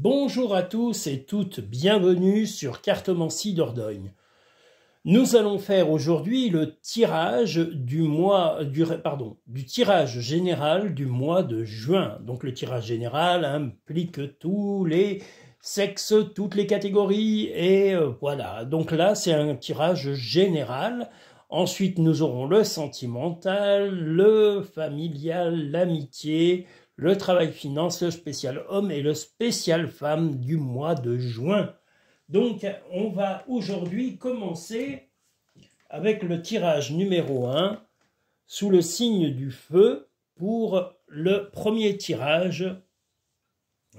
Bonjour à tous et toutes, bienvenue sur Cartomancie Dordogne. Nous allons faire aujourd'hui le tirage du tirage général du mois de juin. Donc le tirage général implique tous les sexes, toutes les catégories et voilà. Donc là c'est un tirage général. Ensuite nous aurons le sentimental, le familial, l'amitié, le travail finance, le spécial homme et le spécial femme du mois de juin. Donc, on va aujourd'hui commencer avec le tirage numéro 1 sous le signe du feu pour le premier tirage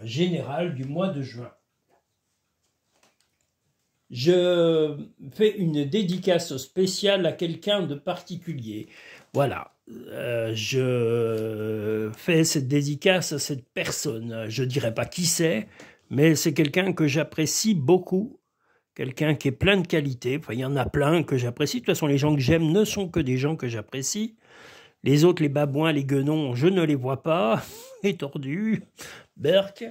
général du mois de juin. Je fais une dédicace spéciale à quelqu'un de particulier. Voilà, je fais cette dédicace à cette personne. Je ne dirai pas qui c'est, mais c'est quelqu'un que j'apprécie beaucoup. Quelqu'un qui est plein de qualités. Enfin, il y en a plein que j'apprécie. De toute façon, les gens que j'aime ne sont que des gens que j'apprécie. Les autres, les babouins, les guenons, je ne les vois pas. Les tordus, berk,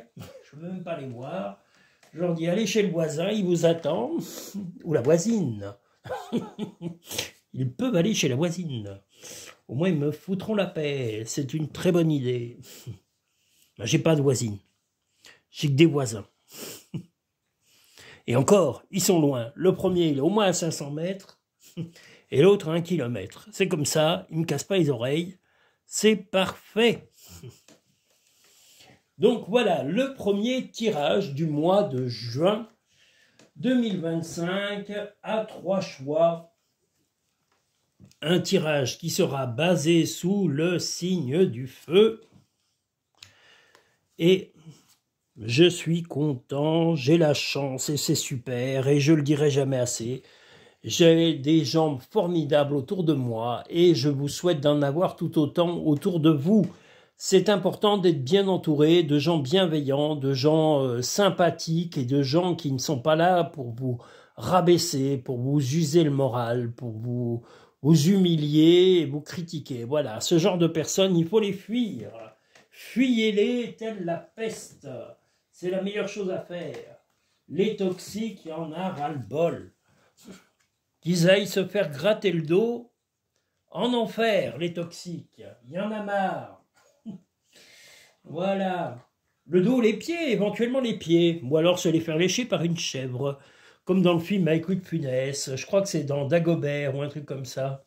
je ne veux même pas les voir. Je leur dis, allez chez le voisin, il vous attend. Ou la voisine. Ils peuvent aller chez la voisine. Au moins, ils me foutront la paix. C'est une très bonne idée. Ben, j'ai pas de voisine. J'ai que des voisins. Et encore, ils sont loin. Le premier, il est au moins à 500 mètres. Et l'autre à 1 kilomètre. C'est comme ça, ils ne me cassent pas les oreilles. C'est parfait. Donc voilà, le premier tirage du mois de juin 2025 à 3 choix. Un tirage qui sera basé sous le signe du feu. Et je suis content, j'ai la chance et c'est super et je le dirai jamais assez. J'ai des gens formidables autour de moi et je vous souhaite d'en avoir tout autant autour de vous. C'est important d'être bien entouré de gens bienveillants, de gens sympathiques et de gens qui ne sont pas là pour vous rabaisser, pour vous user le moral, pour vous humilier et vous critiquer. Voilà, ce genre de personnes, il faut les fuir. Fuyez-les telle la peste. C'est la meilleure chose à faire. Les toxiques, il y en a ras-le-bol. Qu'ils aillent se faire gratter le dos en enfer, les toxiques. Il y en a marre. Voilà. Le dos, les pieds, éventuellement les pieds. Ou alors se les faire lécher par une chèvre. Comme dans le film avec Louis de Funès. Je crois que c'est dans Dagobert ou un truc comme ça.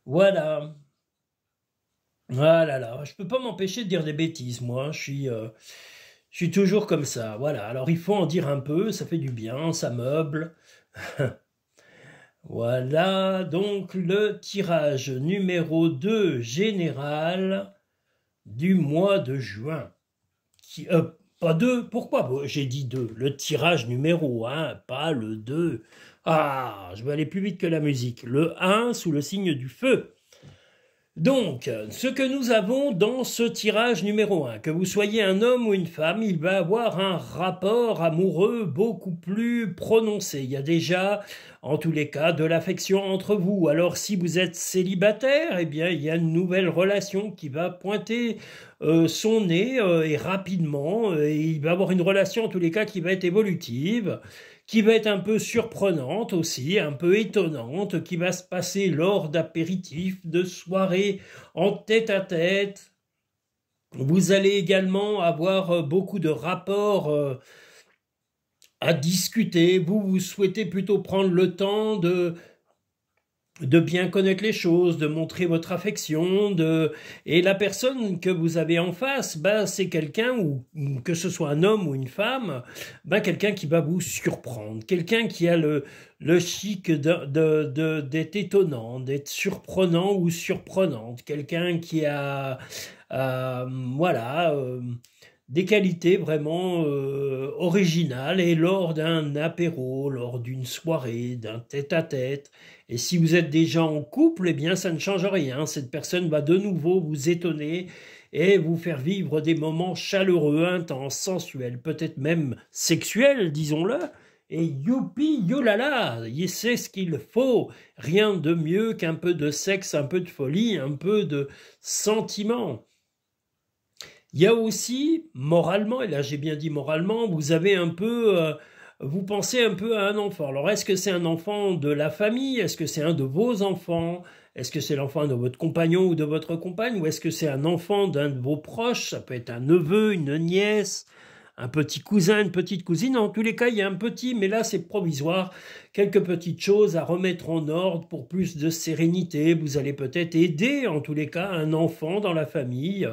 Voilà. Voilà, là. Je peux pas m'empêcher de dire des bêtises, moi. Je suis toujours comme ça. Voilà. Alors il faut en dire un peu. Ça fait du bien. Ça meuble. Voilà. Donc le tirage numéro 2 général du mois de juin. Pas 2, pourquoi j'ai dit 2? Le tirage numéro 1, pas le 2. Ah, je vais aller plus vite que la musique. Le 1 sous le signe du feu. Donc, ce que nous avons dans ce tirage numéro 1, que vous soyez un homme ou une femme, il va avoir un rapport amoureux beaucoup plus prononcé. Il y a déjà, en tous les cas, de l'affection entre vous. Alors, si vous êtes célibataire, eh bien, il y a une nouvelle relation qui va pointer son nez et rapidement. Et il va avoir une relation, en tous les cas, qui va être évolutive, qui va être un peu surprenante aussi, un peu étonnante, qui va se passer lors d'apéritifs, de soirées en tête-à-tête. Vous allez également avoir beaucoup de rapports à discuter. Vous souhaitez plutôt prendre le temps de bien connaître les choses, de montrer votre affection, et la personne que vous avez en face, c'est quelqu'un, ou que ce soit un homme ou une femme, quelqu'un qui va vous surprendre, quelqu'un qui a le chic d'être étonnant, d'être surprenant ou surprenante, quelqu'un qui a des qualités vraiment originales, et lors d'un apéro, lors d'une soirée, d'un tête-à-tête. Et si vous êtes déjà en couple, eh bien ça ne change rien. Cette personne va de nouveau vous étonner et vous faire vivre des moments chaleureux, intenses, sensuels, peut-être même sexuels, disons-le. Et youpi, youlala, c'est ce qu'il faut. Rien de mieux qu'un peu de sexe, un peu de folie, un peu de sentiment. Il y a aussi, moralement, et là j'ai bien dit moralement, vous avez un peu, vous pensez un peu à un enfant. Alors est-ce que c'est un enfant de la famille? Est-ce que c'est un de vos enfants? Est-ce que c'est l'enfant de votre compagnon ou de votre compagne? Ou est-ce que c'est un enfant d'un de vos proches? Ça peut être un neveu, une nièce, un petit cousin, une petite cousine. En tous les cas, il y a un petit, mais là c'est provisoire, quelques petites choses à remettre en ordre pour plus de sérénité. Vous allez peut-être aider, en tous les cas, un enfant dans la famille,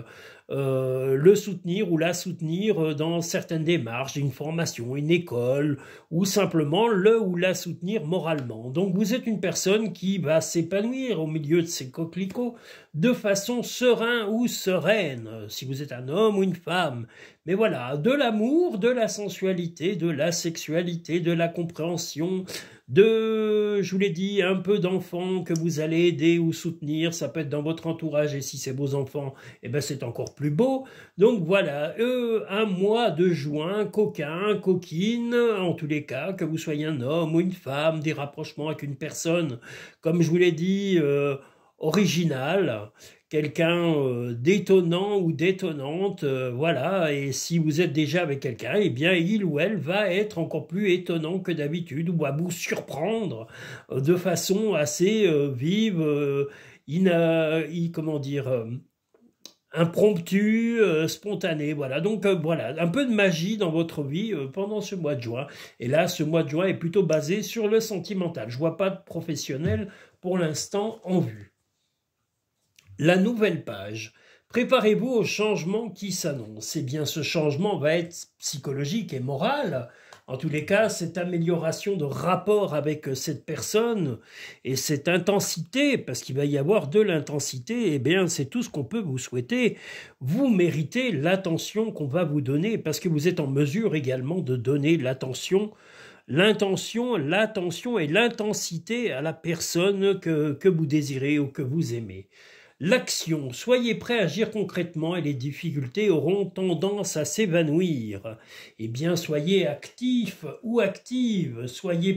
le soutenir ou la soutenir dans certaines démarches, une formation, une école, ou simplement le ou la soutenir moralement. Donc vous êtes une personne qui va s'épanouir au milieu de ces coquelicots de façon sereine ou sereine, si vous êtes un homme ou une femme. Mais voilà, de l'amour, de la sensualité, de la sexualité, de la compréhension, je vous l'ai dit, un peu d'enfants que vous allez aider ou soutenir, ça peut être dans votre entourage, et si c'est vos enfants, eh ben c'est encore plus beau. Donc voilà, un mois de juin, coquin, coquine, en tous les cas, que vous soyez un homme ou une femme, des rapprochements avec une personne, comme je vous l'ai dit, original, quelqu'un d'étonnant ou d'étonnante, voilà, et si vous êtes déjà avec quelqu'un, eh bien il ou elle va être encore plus étonnant que d'habitude, ou va vous surprendre de façon assez vive, comment dire, impromptue, spontanée, voilà. Donc voilà, un peu de magie dans votre vie pendant ce mois de juin, et là ce mois de juin est plutôt basé sur le sentimental. Je vois pas de professionnel pour l'instant en vue. La nouvelle page. Préparez-vous au changement qui s'annonce. Eh bien, ce changement va être psychologique et moral. En tous les cas, cette amélioration de rapport avec cette personne et cette intensité, parce qu'il va y avoir de l'intensité, eh bien, c'est tout ce qu'on peut vous souhaiter. Vous méritez l'attention qu'on va vous donner, parce que vous êtes en mesure également de donner l'attention et l'intensité à la personne que vous désirez ou que vous aimez. L'action, soyez prêt à agir concrètement et les difficultés auront tendance à s'évanouir. Eh bien, soyez actif ou active, ne soyez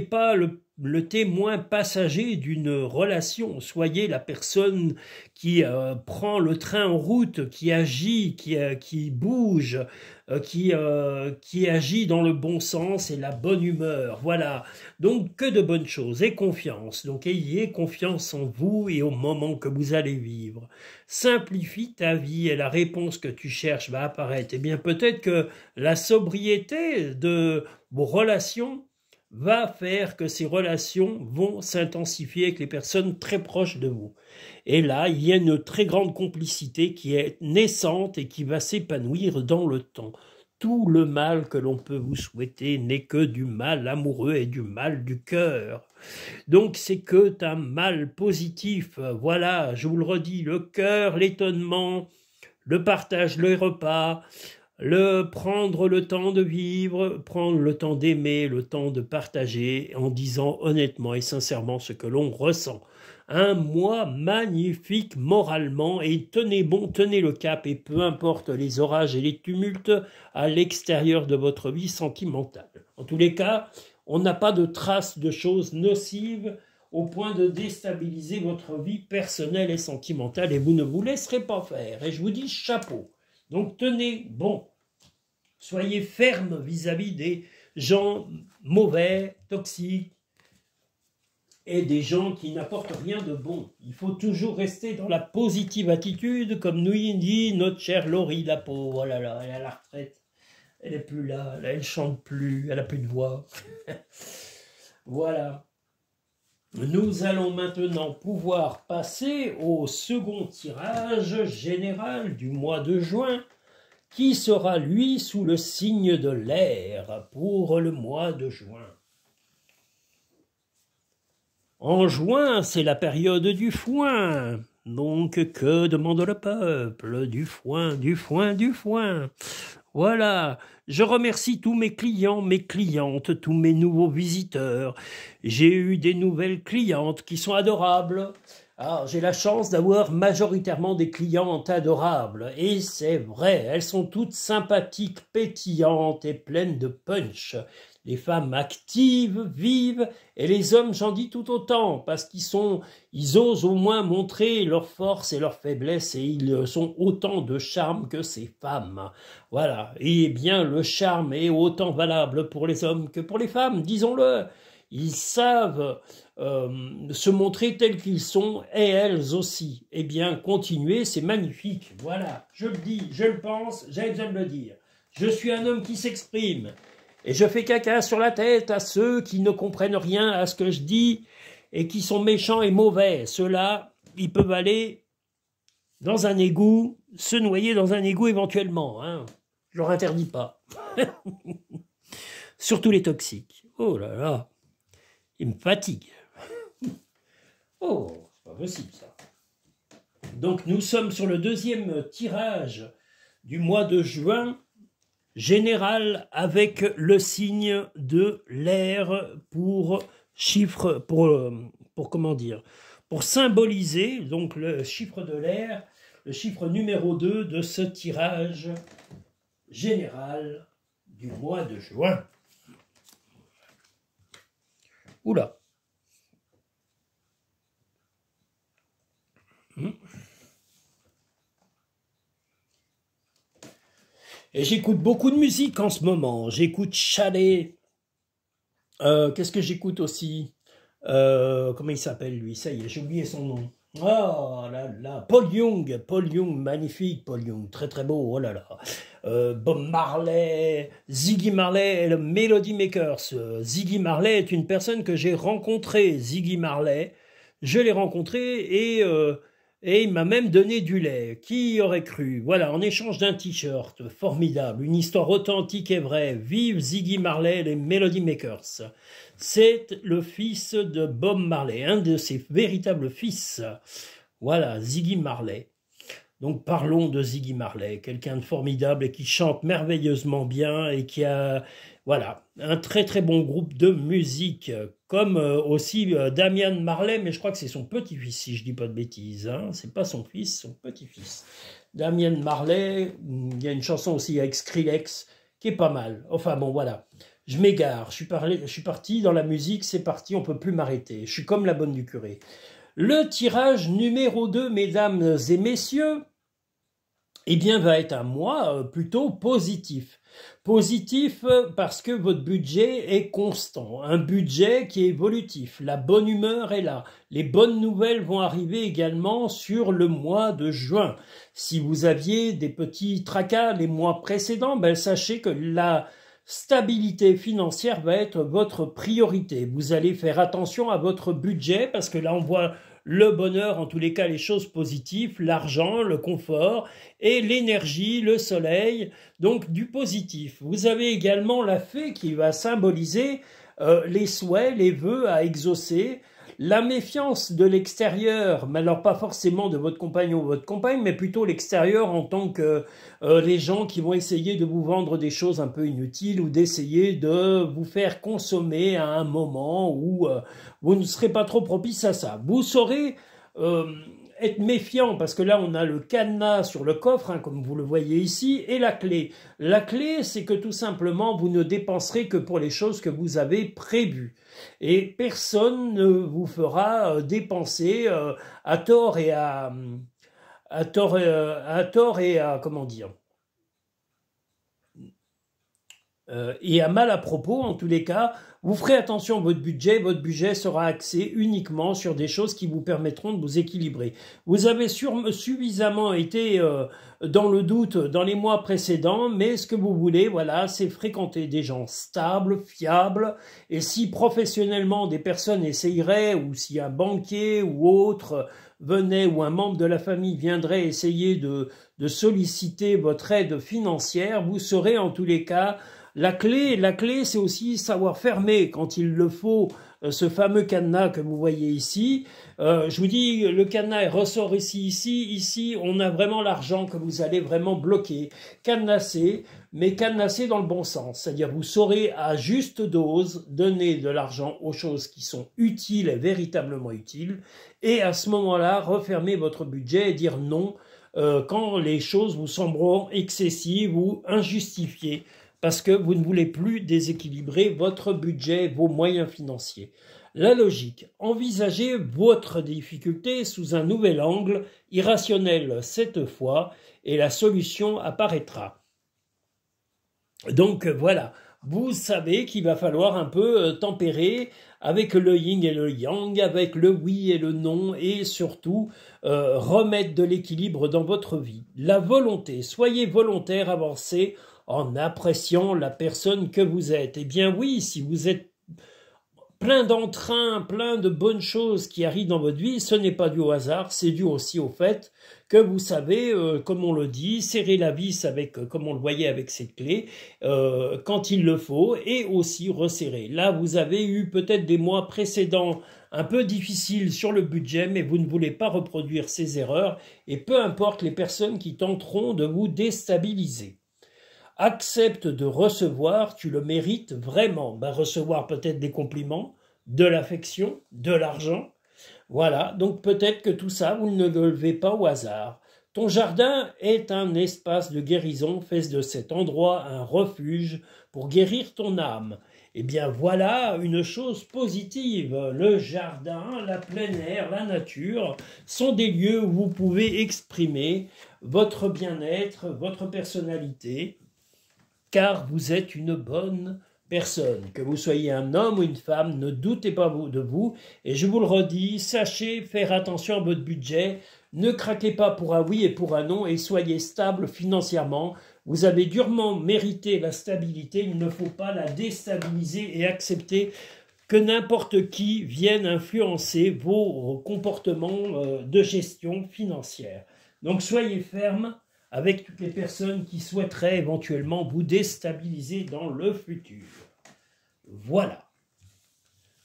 pas le témoin passager d'une relation, soyez la personne qui prend le train en route, qui agit, qui bouge, qui agit dans le bon sens et la bonne humeur. Voilà, donc que de bonnes choses et confiance. Donc ayez confiance en vous et au moment que vous allez vivre. Simplifie ta vie et la réponse que tu cherches va apparaître. Eh bien peut-être que la sobriété de vos relations va faire que ces relations vont s'intensifier avec les personnes très proches de vous. Et là, il y a une très grande complicité qui est naissante et qui va s'épanouir dans le temps. Tout le mal que l'on peut vous souhaiter n'est que du mal amoureux et du mal du cœur. Donc c'est que un mal positif. Voilà, je vous le redis, le cœur, l'étonnement, le partage, le repas, prendre le temps de vivre, prendre le temps d'aimer, le temps de partager, en disant honnêtement et sincèrement ce que l'on ressent. Un mois magnifique moralement, et tenez bon, tenez le cap, et peu importe les orages et les tumultes à l'extérieur de votre vie sentimentale. En tous les cas, on n'a pas de traces de choses nocives au point de déstabiliser votre vie personnelle et sentimentale, et vous ne vous laisserez pas faire. Et je vous dis chapeau. Donc tenez bon, soyez ferme vis-à-vis des gens mauvais, toxiques, et des gens qui n'apportent rien de bon. Il faut toujours rester dans la positive attitude, comme nous dit notre chère Laurie, la pauvre. Oh là là, elle est à la retraite, elle n'est plus là, elle chante plus, elle n'a plus de voix. Voilà. Nous allons maintenant pouvoir passer au second tirage général du mois de juin, qui sera, lui, sous le signe de l'air pour le mois de juin. En juin, c'est la période du foin. Donc, que demande le peuple? Du foin, du foin, du foin. Voilà, je remercie tous mes clients, mes clientes, tous mes nouveaux visiteurs. J'ai eu des nouvelles clientes qui sont adorables. Alors, j'ai la chance d'avoir majoritairement des clientes adorables. Et c'est vrai, elles sont toutes sympathiques, pétillantes et pleines de punch. les femmes actives, vives, et les hommes, j'en dis tout autant, parce ils osent au moins montrer leur force et leur faiblesse, et ils sont autant de charme que ces femmes. Voilà. Et bien, le charme est autant valable pour les hommes que pour les femmes, disons-le. Ils savent se montrer tels qu'ils sont, et elles aussi. Eh bien, continuez, c'est magnifique. Voilà, je le dis, je le pense, j'avais besoin de le dire. Je suis un homme qui s'exprime, et je fais caca sur la tête à ceux qui ne comprennent rien à ce que je dis, et qui sont méchants et mauvais. Ceux-là, ils peuvent aller dans un égout, se noyer dans un égout éventuellement. Hein. Je leur interdis pas. Surtout les toxiques. Oh là là, ils me fatiguent. Oh, c'est pas possible ça. Donc nous sommes sur le deuxième tirage du mois de juin, général avec le signe de l'air pour chiffre, pour comment dire, pour symboliser donc le chiffre de l'air, le chiffre numéro 2 de ce tirage général du mois de juin. Oula. Et j'écoute beaucoup de musique en ce moment. J'écoute Chalet. Qu'est-ce que j'écoute aussi? Comment il s'appelle lui? Ça y est, j'ai oublié son nom. Oh là là, Paul Young, magnifique, Paul Young, très très beau, oh là là. Bob Marley, Ziggy Marley et le Melody Makers. Ziggy Marley est une personne que j'ai rencontrée, Ziggy Marley. Je l'ai rencontré et il m'a même donné du lait. Qui aurait cru? Voilà, en échange d'un t-shirt, formidable, une histoire authentique et vraie. Vive Ziggy Marley et les Melody Makers. C'est le fils de Bob Marley, un de ses véritables fils. Voilà, Ziggy Marley. Donc parlons de Ziggy Marley, quelqu'un de formidable et qui chante merveilleusement bien et qui a, voilà, un très très bon groupe de musique, comme aussi Damian Marley, mais je crois que c'est son petit-fils, si je dis pas de bêtises, hein. C'est pas son fils, son petit-fils. Damian Marley, il y a une chanson aussi avec Skrillex qui est pas mal. Enfin bon, voilà. Je m'égare, je suis parti dans la musique, c'est parti, on peut plus m'arrêter. Je suis comme la bonne du curé. Le tirage numéro 2, mesdames et messieurs, eh bien, va être un mois plutôt positif. Positif parce que votre budget est constant, un budget qui est évolutif. La bonne humeur est là. Les bonnes nouvelles vont arriver également sur le mois de juin. Si vous aviez des petits tracas les mois précédents, ben, sachez que la stabilité financière va être votre priorité. Vous allez faire attention à votre budget parce que là, on voit le bonheur, en tous les cas, les choses positives, l'argent, le confort et l'énergie, le soleil, donc du positif. Vous avez également la fée qui va symboliser les souhaits, les vœux à exaucer, la méfiance de l'extérieur, mais alors pas forcément de votre compagnon ou votre compagne, mais plutôt l'extérieur en tant que les gens qui vont essayer de vous vendre des choses un peu inutiles ou d'essayer de vous faire consommer à un moment où vous ne serez pas trop propice à ça. Vous saurez être méfiant parce que là on a le cadenas sur le coffre, hein, comme vous le voyez ici, et la clé. La clé, c'est que tout simplement vous ne dépenserez que pour les choses que vous avez prévues. Et personne ne vous fera dépenser à tort et à comment dire, et à mal à propos, en tous les cas, vous ferez attention à votre budget sera axé uniquement sur des choses qui vous permettront de vous équilibrer. Vous avez suffisamment été dans le doute dans les mois précédents, mais ce que vous voulez, voilà, c'est fréquenter des gens stables, fiables, et si professionnellement des personnes essayeraient, ou si un banquier ou autre venait, ou un membre de la famille viendrait essayer de solliciter votre aide financière, vous serez en tous les cas. La clé, c'est aussi savoir fermer quand il le faut ce fameux cadenas que vous voyez ici. Je vous dis, le cadenas ressort ici, on a vraiment l'argent que vous allez vraiment bloquer, cadenasser, mais cadenasser dans le bon sens. C'est-à-dire vous saurez à juste dose donner de l'argent aux choses qui sont utiles et véritablement utiles, et à ce moment-là, refermer votre budget et dire non quand les choses vous sembleront excessives ou injustifiées parce que vous ne voulez plus déséquilibrer votre budget, vos moyens financiers. La logique, envisagez votre difficulté sous un nouvel angle, irrationnel cette fois, et la solution apparaîtra. Donc voilà, vous savez qu'il va falloir un peu tempérer avec le yin et le yang, avec le oui et le non, et surtout remettre de l'équilibre dans votre vie. La volonté, soyez volontaire, avancez en appréciant la personne que vous êtes. Eh bien oui, si vous êtes plein d'entrain, plein de bonnes choses qui arrivent dans votre vie, ce n'est pas dû au hasard, c'est dû aussi au fait que vous savez, comme on le dit, serrer la vis avec, comme on le voyait avec cette clé, quand il le faut, et aussi resserrer. Là, vous avez eu peut-être des mois précédents un peu difficiles sur le budget, mais vous ne voulez pas reproduire ces erreurs, et peu importe les personnes qui tenteront de vous déstabiliser. Accepte de recevoir, tu le mérites vraiment. Ben, recevoir peut-être des compliments, de l'affection, de l'argent. Voilà, donc peut-être que tout ça, vous ne le levez pas au hasard. Ton jardin est un espace de guérison, fais de cet endroit un refuge pour guérir ton âme. Eh bien voilà une chose positive. Le jardin, la plein air, la nature sont des lieux où vous pouvez exprimer votre bien-être, votre personnalité, car vous êtes une bonne personne. Que vous soyez un homme ou une femme, ne doutez pas de vous. Et je vous le redis, sachez faire attention à votre budget. Ne craquez pas pour un oui et pour un non et soyez stable financièrement. Vous avez durement mérité la stabilité. Il ne faut pas la déstabiliser et accepter que n'importe qui vienne influencer vos comportements de gestion financière. Donc soyez ferme avec toutes les personnes qui souhaiteraient éventuellement vous déstabiliser dans le futur. Voilà.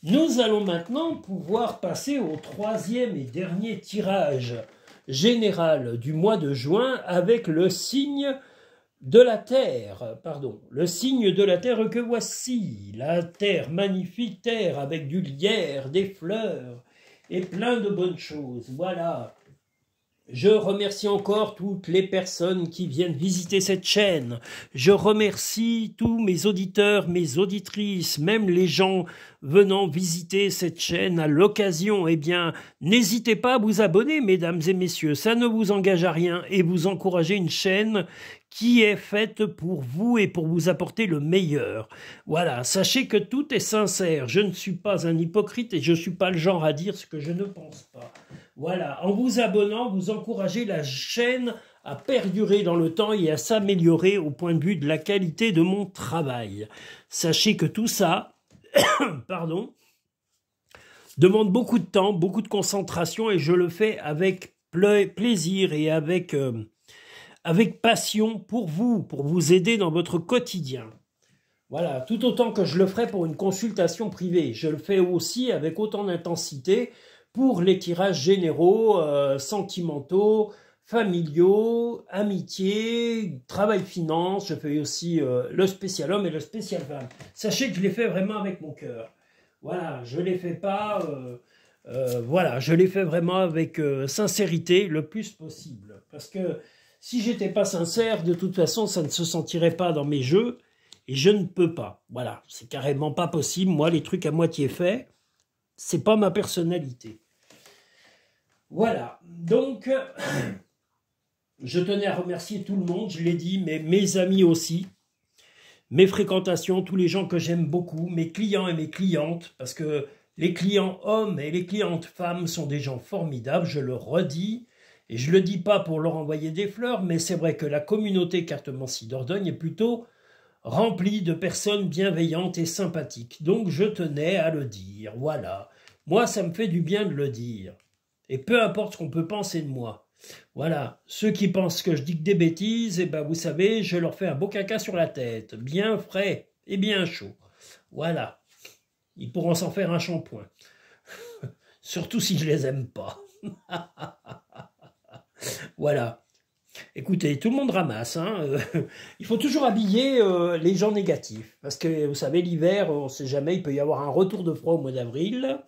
Nous allons maintenant pouvoir passer au troisième et dernier tirage général du mois de juin avec le signe de la Terre, le signe de la Terre que voici, la Terre, magnifique Terre avec du lierre, des fleurs et plein de bonnes choses, voilà. Je remercie encore toutes les personnes qui viennent visiter cette chaîne. Je remercie tous mes auditeurs, mes auditrices, même les gens venant visiter cette chaîne à l'occasion. Eh bien, n'hésitez pas à vous abonner, mesdames et messieurs. Ça ne vous engage à rien et vous encouragez une chaîne qui est faite pour vous et pour vous apporter le meilleur. Voilà, sachez que tout est sincère. Je ne suis pas un hypocrite et je ne suis pas le genre à dire ce que je ne pense pas. Voilà, en vous abonnant, vous encouragez la chaîne à perdurer dans le temps et à s'améliorer au point de vue de la qualité de mon travail. Sachez que tout ça, demande beaucoup de temps, beaucoup de concentration et je le fais avec plaisir et avec passion pour vous aider dans votre quotidien. Voilà, tout autant que je le ferai pour une consultation privée. Je le fais aussi avec autant d'intensité pour les tirages généraux, sentimentaux, familiaux, amitié, travail finance. Je fais aussi le spécial homme et le spécial femme. Sachez que je les fais vraiment avec mon cœur. Voilà, je les fais pas... voilà, je les fais vraiment avec sincérité le plus possible. Parce que si j'étais pas sincère, de toute façon, ça ne se sentirait pas dans mes jeux. Et je ne peux pas. Voilà, c'est carrément pas possible. Moi, les trucs à moitié faits, c'est pas ma personnalité. Voilà, donc, je tenais à remercier tout le monde, je l'ai dit, mais mes amis aussi, mes fréquentations, tous les gens que j'aime beaucoup, mes clients et mes clientes, parce que les clients hommes et les clientes femmes sont des gens formidables, je le redis, et je ne le dis pas pour leur envoyer des fleurs, mais c'est vrai que la communauté Cartomancie Dordogne est plutôt remplie de personnes bienveillantes et sympathiques. Donc je tenais à le dire, voilà. Moi, ça me fait du bien de le dire. Et peu importe ce qu'on peut penser de moi. Voilà, ceux qui pensent que je dis que des bêtises, eh ben vous savez, je leur fais un beau caca sur la tête, bien frais et bien chaud. Voilà, ils pourront s'en faire un shampoing. Surtout si je les aime pas. Voilà. Écoutez, tout le monde ramasse, hein. Il faut toujours habiller les gens négatifs. Parce que, vous savez, l'hiver, on ne sait jamais, il peut y avoir un retour de froid au mois d'avril.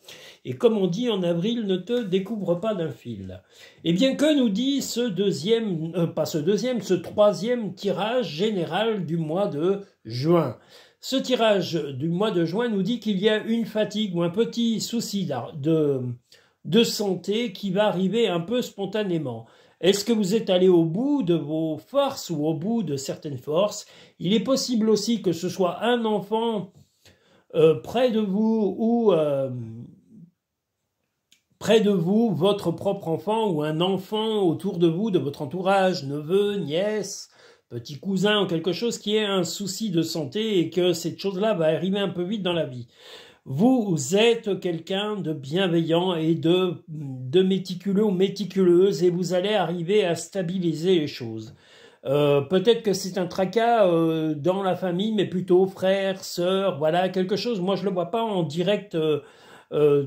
Et comme on dit, en avril, ne te découvre pas d'un fil. Eh bien, que nous dit ce deuxième, pas ce deuxième, ce troisième tirage général du mois de juin? Ce tirage du mois de juin nous dit qu'il y a une fatigue ou un petit souci de santé qui va arriver un peu spontanément. Est-ce que vous êtes allé au bout de vos forces ou au bout de certaines forces? Il est possible aussi que ce soit un enfant près de vous ou près de vous, votre propre enfant ou un enfant autour de vous, de votre entourage, neveu, nièce, petit cousin ou quelque chose qui ait un souci de santé et que cette chose-là va arriver un peu vite dans la vie. Vous êtes quelqu'un de bienveillant et de méticuleux ou méticuleuse et vous allez arriver à stabiliser les choses. Peut-être que c'est un tracas dans la famille, mais plutôt frère, sœur, voilà, quelque chose. Moi, je ne le vois pas en direct, euh,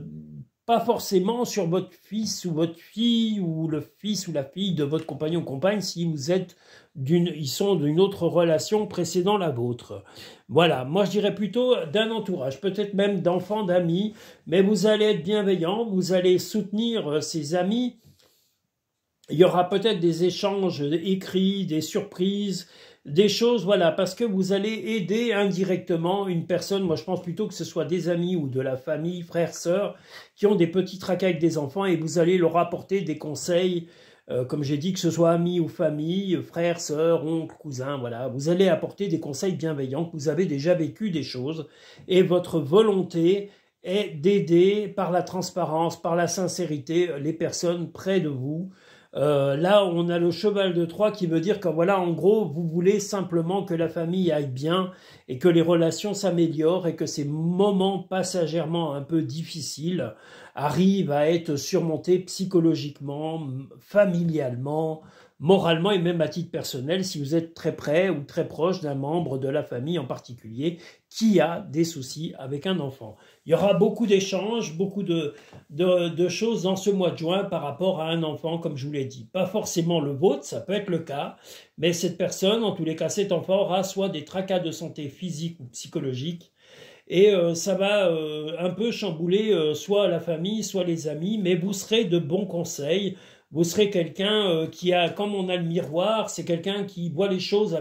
pas forcément sur votre fils ou votre fille ou le fils ou la fille de votre compagnon ou compagne si vous êtes ils sont d'une autre relation précédant la vôtre. Voilà, moi je dirais plutôt d'un entourage, peut-être même d'enfants, d'amis, mais vous allez être bienveillant, vous allez soutenir ces amis. Il y aura peut-être des échanges écrits, des surprises, des choses, voilà, parce que vous allez aider indirectement une personne, moi je pense plutôt que ce soit des amis ou de la famille, frères, sœurs, qui ont des petits tracas avec des enfants et vous allez leur apporter des conseils, comme j'ai dit, que ce soit amis ou famille, frères, sœurs, oncles, cousins, voilà, vous allez apporter des conseils bienveillants, que vous avez déjà vécu des choses et votre volonté est d'aider par la transparence, par la sincérité, les personnes près de vous. Là, on a le cheval de Troie qui veut dire que voilà, en gros, vous voulez simplement que la famille aille bien et que les relations s'améliorent et que ces moments passagèrement un peu difficiles arrivent à être surmontés psychologiquement, familialement, moralement et même à titre personnel si vous êtes très près ou très proche d'un membre de la famille en particulier qui a des soucis avec un enfant. Il y aura beaucoup d'échanges, beaucoup de choses dans ce mois de juin par rapport à un enfant, comme je vous l'ai dit. Pas forcément le vôtre, ça peut être le cas, mais cette personne, en tous les cas, cet enfant aura soit des tracas de santé physique ou psychologique, et ça va un peu chambouler soit la famille, soit les amis, mais vous serez de bons conseils. Vous serez quelqu'un qui a, comme on a le miroir, c'est quelqu'un qui voit les choses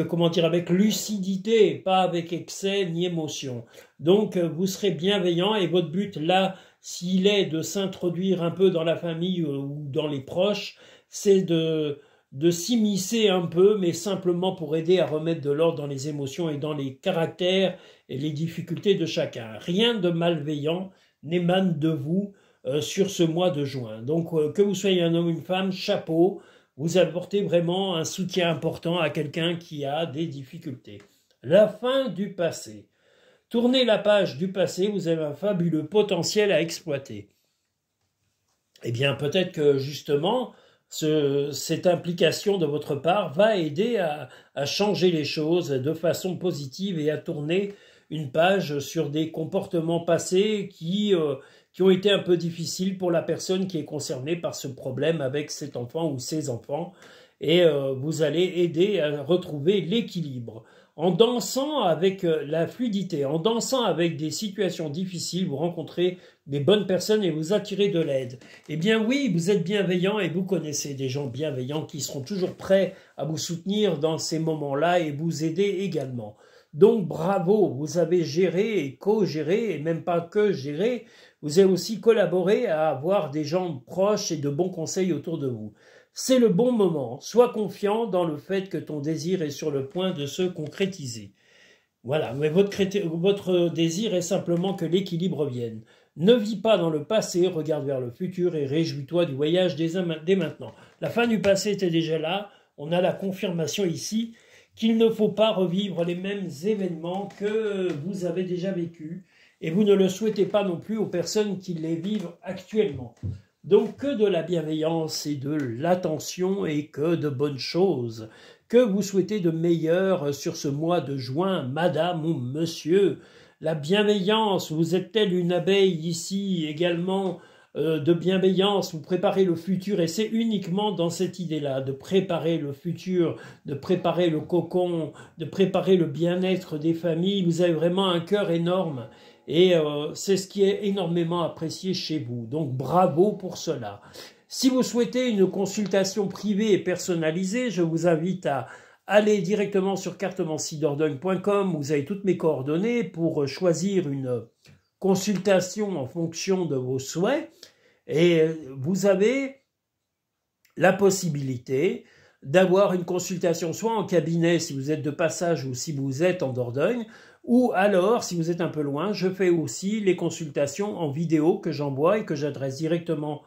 comment dire, avec lucidité, pas avec excès ni émotion. Donc, vous serez bienveillant et votre but, là, s'il est de s'introduire un peu dans la famille ou dans les proches, c'est de s'immiscer un peu, mais simplement pour aider à remettre de l'ordre dans les émotions et dans les caractères et les difficultés de chacun. Rien de malveillant n'émane de vous sur ce mois de juin. Donc, que vous soyez un homme ou une femme, chapeau, vous apportez vraiment un soutien important à quelqu'un qui a des difficultés. La fin du passé. Tournez la page du passé, vous avez un fabuleux potentiel à exploiter. Eh bien, peut-être que justement, cette implication de votre part va aider à changer les choses de façon positive et à tourner une page sur des comportements passés qui ont été un peu difficiles pour la personne qui est concernée par ce problème avec cet enfant ou ses enfants. Et vous allez aider à retrouver l'équilibre. En dansant avec la fluidité, en dansant avec des situations difficiles, vous rencontrez des bonnes personnes et vous attirez de l'aide. Eh bien oui, vous êtes bienveillant et vous connaissez des gens bienveillants qui seront toujours prêts à vous soutenir dans ces moments-là et vous aider également. Donc bravo, vous avez géré et co-géré, et même pas que géré, vous avez aussi collaboré à avoir des gens proches et de bons conseils autour de vous. C'est le bon moment, sois confiant dans le fait que ton désir est sur le point de se concrétiser. Voilà, mais votre désir est simplement que l'équilibre vienne. Ne vis pas dans le passé, regarde vers le futur et réjouis-toi du voyage dès maintenant. La fin du passé était déjà là, on a la confirmation ici qu'il ne faut pas revivre les mêmes événements que vous avez déjà vécus et vous ne le souhaitez pas non plus aux personnes qui les vivent actuellement. Donc que de la bienveillance et de l'attention et que de bonnes choses. Que vous souhaitez de meilleur sur ce mois de juin, madame ou monsieur? La bienveillance, vous êtes telle une abeille ici également de bienveillance, vous préparez le futur, et c'est uniquement dans cette idée-là, de préparer le futur, de préparer le cocon, de préparer le bien-être des familles. Vous avez vraiment un cœur énorme, et c'est ce qui est énormément apprécié chez vous. Donc bravo pour cela. Si vous souhaitez une consultation privée et personnalisée, je vous invite à aller directement sur cartomanciedordogne.com, vous avez toutes mes coordonnées pour choisir une consultation en fonction de vos souhaits, et vous avez la possibilité d'avoir une consultation soit en cabinet si vous êtes de passage ou si vous êtes en Dordogne, ou alors si vous êtes un peu loin, je fais aussi les consultations en vidéo que j'envoie et que j'adresse directement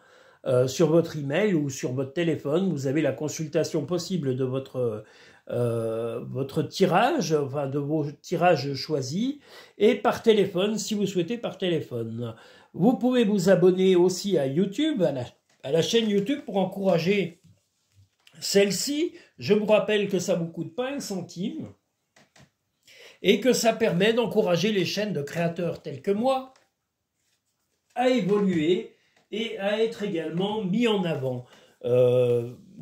sur votre email ou sur votre téléphone. Vous avez la consultation possible de votre tirage, enfin de vos tirages choisis, et par téléphone si vous souhaitez par téléphone. Vous pouvez vous abonner aussi à YouTube, à la chaîne YouTube pour encourager celle-ci. Je vous rappelle que ça ne vous coûte pas un centime et que ça permet d'encourager les chaînes de créateurs tels que moi à évoluer et à être également mis en avant.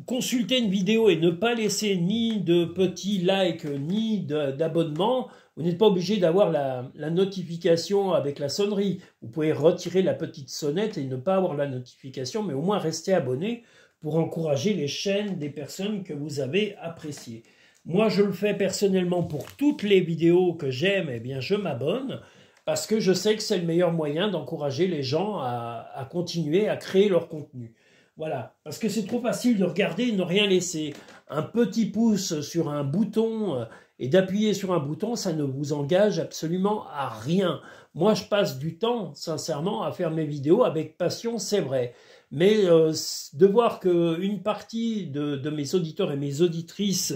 Consulter une vidéo et ne pas laisser ni de petits likes ni d'abonnements, vous n'êtes pas obligé d'avoir la notification avec la sonnerie. Vous pouvez retirer la petite sonnette et ne pas avoir la notification, mais au moins rester abonné pour encourager les chaînes des personnes que vous avez appréciées. Moi, je le fais personnellement pour toutes les vidéos que j'aime, eh bien, je m'abonne, parce que je sais que c'est le meilleur moyen d'encourager les gens à continuer à créer leur contenu. Voilà, parce que c'est trop facile de regarder et de ne rien laisser. Un petit pouce sur un bouton et d'appuyer sur un bouton, ça ne vous engage absolument à rien. Moi, je passe du temps, sincèrement, à faire mes vidéos avec passion, c'est vrai. Mais de voir qu'une partie de mes auditeurs et mes auditrices,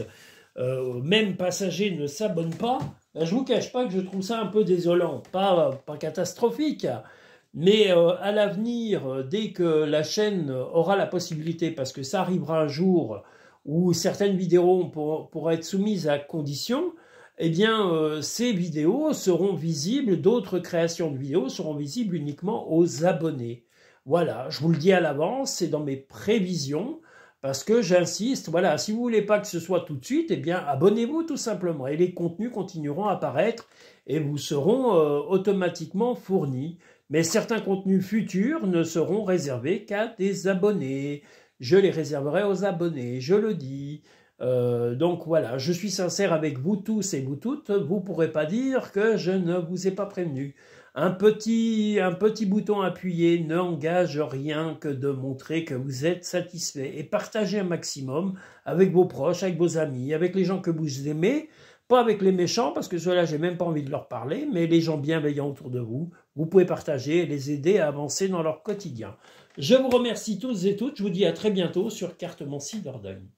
même passagers, ne s'abonnent pas, ben, je ne vous cache pas que je trouve ça un peu désolant. Pas catastrophique, mais à l'avenir, dès que la chaîne aura la possibilité, parce que ça arrivera un jour où certaines vidéos pourront être soumises à conditions, eh bien, ces vidéos seront visibles, d'autres créations de vidéos seront visibles uniquement aux abonnés. Voilà, je vous le dis à l'avance, c'est dans mes prévisions, parce que j'insiste, voilà, si vous ne voulez pas que ce soit tout de suite, eh bien, abonnez-vous tout simplement, et les contenus continueront à apparaître, et vous seront automatiquement fournis. Mais certains contenus futurs ne seront réservés qu'à des abonnés. Je les réserverai aux abonnés, je le dis. Donc voilà, je suis sincère avec vous tous et vous toutes. Vous ne pourrez pas dire que je ne vous ai pas prévenu. Un petit bouton appuyé n'engage rien que de montrer que vous êtes satisfait. Et partagez un maximum avec vos proches, avec vos amis, avec les gens que vous aimez. Pas avec les méchants, parce que ceux-là, j'ai même pas envie de leur parler, mais les gens bienveillants autour de vous, vous pouvez partager et les aider à avancer dans leur quotidien. Je vous remercie tous et toutes, je vous dis à très bientôt sur Cartomancie Dordogne.